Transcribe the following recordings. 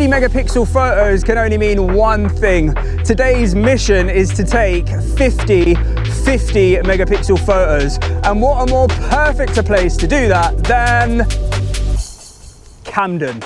50 megapixel photos can only mean one thing. Today's mission is to take 50 megapixel photos. And what a more perfect a place to do that than Camden.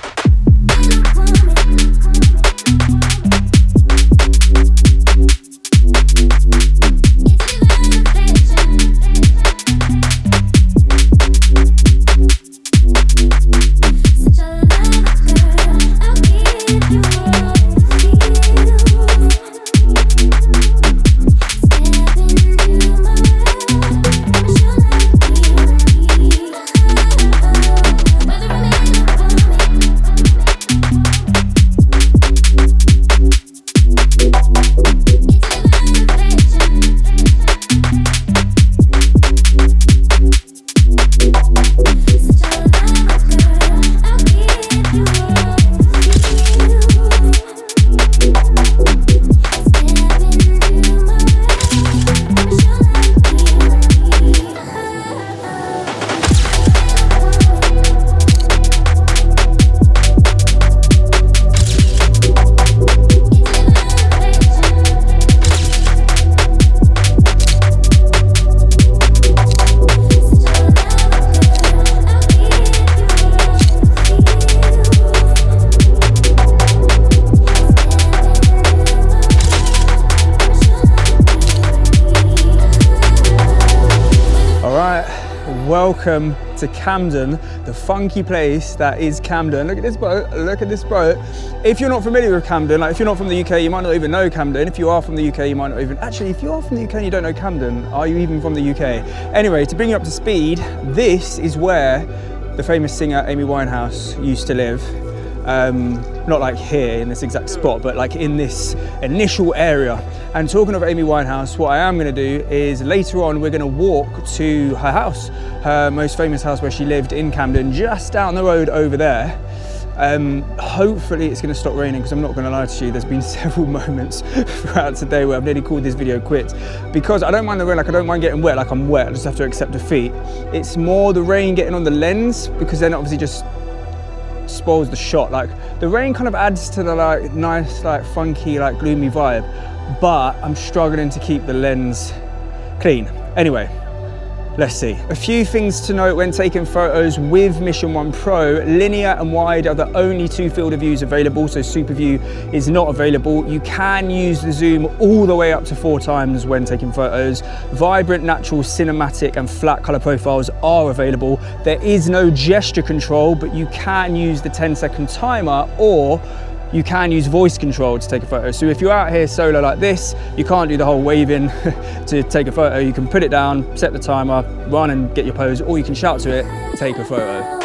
Welcome to Camden, the funky place that is Camden. Look at this boat, look at this boat. If you're not familiar with Camden, like if you're not from the UK, you might not even know Camden. If you are from the UK, you might not even, actually, if you are from the UK and you don't know Camden, are you even from the UK? Anyway, to bring you up to speed, this is where the famous singer Amy Winehouse used to live. Not like here in this exact spot, but like in this initial area. And talking of Amy Winehouse, what I am going to do is later on we're going to walk to her house, her most famous house where she lived in Camden, just down the road over there. Hopefully it's going to stop raining, because I'm not going to lie to you, there's been several moments throughout today where I've nearly called this video quits, because I don't mind the rain, like I don't mind getting wet, like I'm wet, I just have to accept defeat. It's more the rain getting on the lens, because then obviously just spoils the shot. Like the rain kind of adds to the like nice, like funky, like gloomy vibe, but I'm struggling to keep the lens clean. Anyway, let's see. A few things to note when taking photos with Mission 1 Pro. Linear and wide are the only two field of views available, so super view is not available. You can use the zoom all the way up to 4 times when taking photos. Vibrant, natural, cinematic and flat color profiles are available. There is no gesture control, but you can use the 10-second timer, or you can use voice control to take a photo. So if you're out here solo like this, you can't do the whole waving to take a photo. You can put it down, set the timer, run and get your pose, or you can shout to it, take a photo.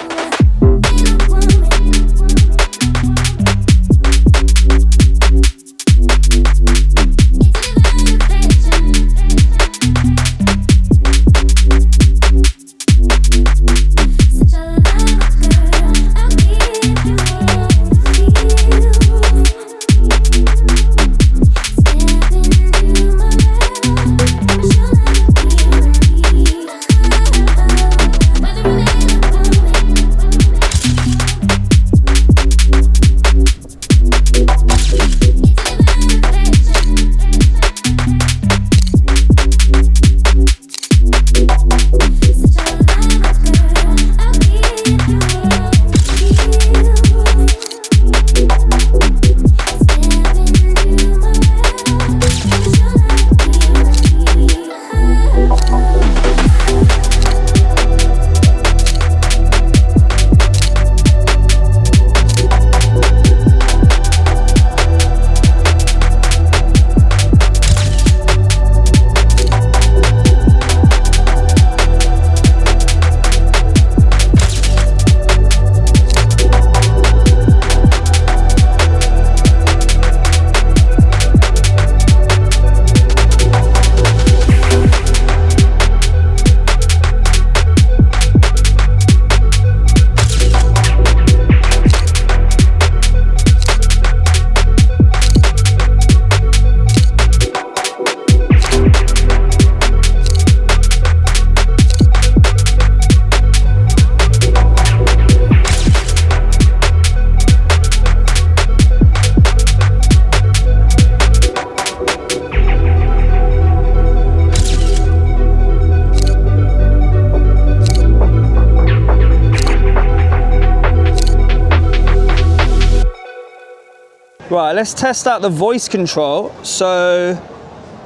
Right, let's test out the voice control. So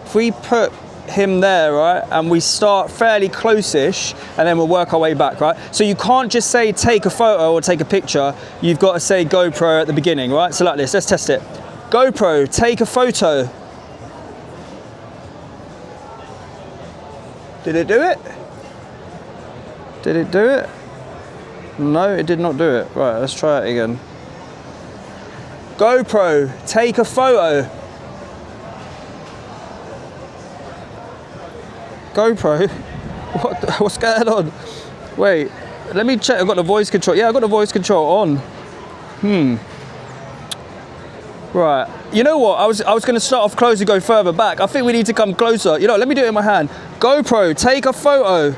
if we put him there, right, and we start fairly close-ish, and then we'll work our way back, right? So you can't just say take a photo or take a picture. You've got to say GoPro at the beginning, right? So like this, let's test it. GoPro, take a photo. Did it do it? Did it do it? No, it did not do it. Right, let's try it again. GoPro, take a photo. GoPro, what's going on? Wait, let me check. I've got the voice control. Yeah, I've got the voice control on. Right. You know what? I was going to start off close and go further back. I think we need to come closer. You know, let me do it in my hand. GoPro, take a photo.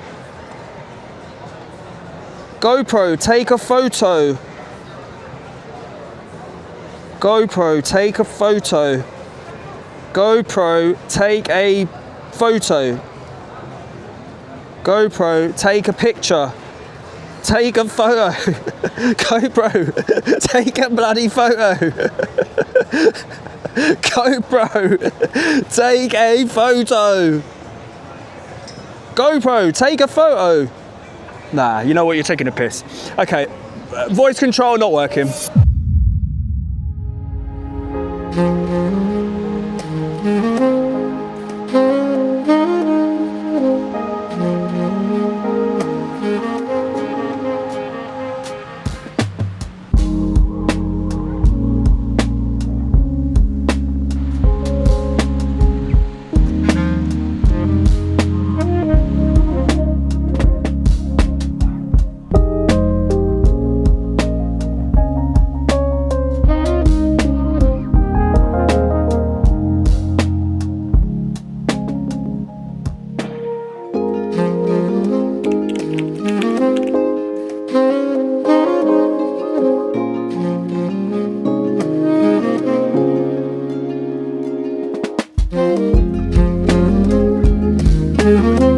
GoPro, take a photo. GoPro, take a photo. GoPro, take a photo. GoPro, take a picture. Take a photo. GoPro, take a bloody photo. GoPro, take a photo. GoPro, take a photo. Nah, you know what? You're taking a piss. Okay, voice control not working. Thank you.